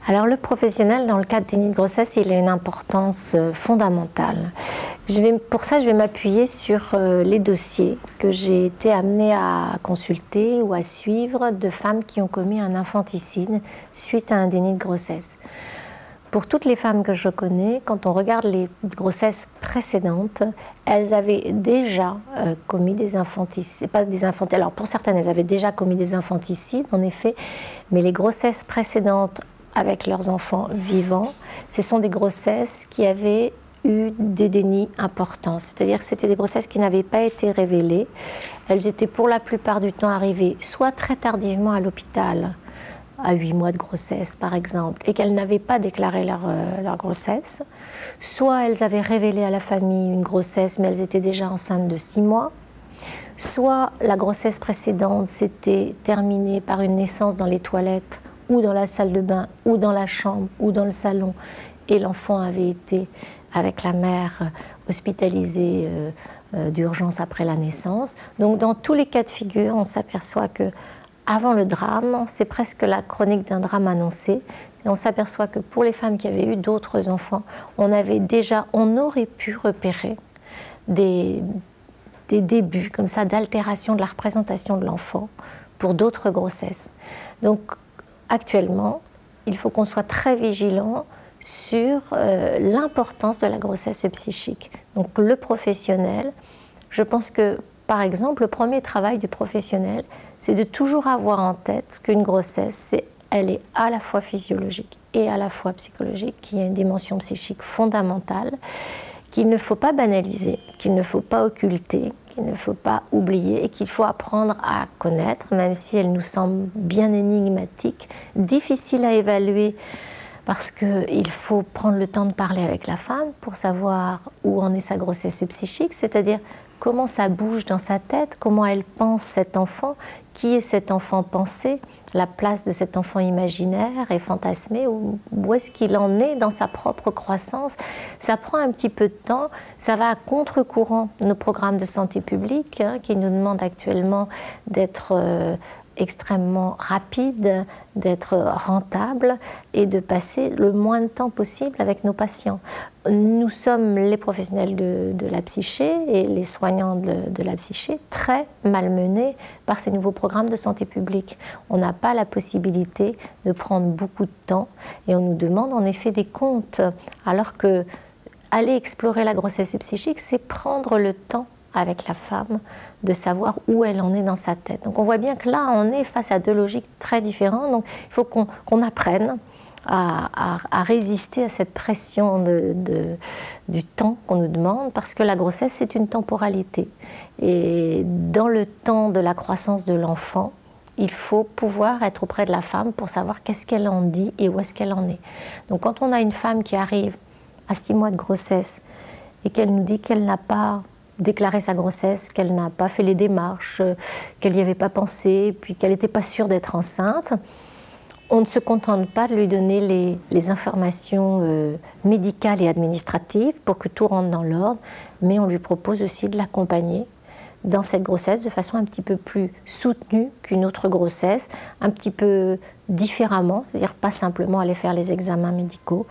Alors le professionnel, dans le cadre des nids de grossesse, il a une importance fondamentale. Pour ça, je vais m'appuyer sur les dossiers que j'ai été amenée à consulter ou à suivre de femmes qui ont commis un infanticide suite à un déni de grossesse. Pour toutes les femmes que je connais, quand on regarde les grossesses précédentes, elles avaient déjà commis des infanticides, alors pour certaines, elles avaient déjà commis des infanticides, en effet, mais les grossesses précédentes avec leurs enfants vivants, ce sont des grossesses qui avaient eu des dénis importants, c'est-à-dire que c'était des grossesses qui n'avaient pas été révélées. Elles étaient pour la plupart du temps arrivées soit très tardivement à l'hôpital, à 8 mois de grossesse par exemple, et qu'elles n'avaient pas déclaré leur grossesse, soit elles avaient révélé à la famille une grossesse mais elles étaient déjà enceintes de 6 mois, soit la grossesse précédente s'était terminée par une naissance dans les toilettes ou dans la salle de bain ou dans la chambre ou dans le salon et l'enfant avait été avec la mère hospitalisé d'urgence après la naissance. Donc dans tous les cas de figure, on s'aperçoit que avant le drame, c'est presque la chronique d'un drame annoncé. Et on s'aperçoit que pour les femmes qui avaient eu d'autres enfants, on aurait pu repérer des débuts comme ça d'altération de la représentation de l'enfant pour d'autres grossesses. Donc actuellement, il faut qu'on soit très vigilant sur l'importance de la grossesse psychique. Donc le professionnel, je pense que par exemple, le premier travail du professionnel, c'est de toujours avoir en tête qu'une grossesse, elle est à la fois physiologique et à la fois psychologique, qu'il y a une dimension psychique fondamentale, qu'il ne faut pas banaliser, qu'il ne faut pas occulter, qu'il ne faut pas oublier et qu'il faut apprendre à connaître, même si elle nous semble bien énigmatique, difficile à évaluer, parce qu'il faut prendre le temps de parler avec la femme pour savoir où en est sa grossesse psychique, c'est-à-dire comment ça bouge dans sa tête, comment elle pense cet enfant, qui est cet enfant pensé, la place de cet enfant imaginaire et fantasmé, où est-ce qu'il en est dans sa propre croissance. Ça prend un petit peu de temps, ça va à contre-courant de nos programmes de santé publique qui nous demandent actuellement d'être extrêmement rapide, d'être rentable et de passer le moins de temps possible avec nos patients. Nous sommes les professionnels de la psyché et les soignants de la psyché très malmenés par ces nouveaux programmes de santé publique. On n'a pas la possibilité de prendre beaucoup de temps et on nous demande en effet des comptes, alors que aller explorer la grossesse psychique, c'est prendre le temps avec la femme, de savoir où elle en est dans sa tête. Donc on voit bien que là, on est face à deux logiques très différentes. Donc il faut qu'on apprenne à résister à cette pression du temps qu'on nous demande, parce que la grossesse, c'est une temporalité. Et dans le temps de la croissance de l'enfant, il faut pouvoir être auprès de la femme pour savoir qu'est-ce qu'elle en dit et où est-ce qu'elle en est. Donc quand on a une femme qui arrive à 6 mois de grossesse et qu'elle nous dit qu'elle n'a pas déclaré sa grossesse, qu'elle n'a pas fait les démarches, qu'elle n'y avait pas pensé, puis qu'elle n'était pas sûre d'être enceinte, on ne se contente pas de lui donner les informations médicales et administratives pour que tout rentre dans l'ordre, mais on lui propose aussi de l'accompagner dans cette grossesse de façon un petit peu plus soutenue qu'une autre grossesse, un petit peu différemment, c'est-à-dire pas simplement aller faire les examens médicaux,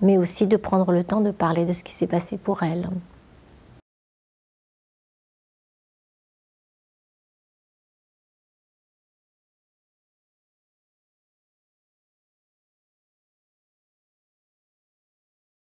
mais aussi de prendre le temps de parler de ce qui s'est passé pour elle.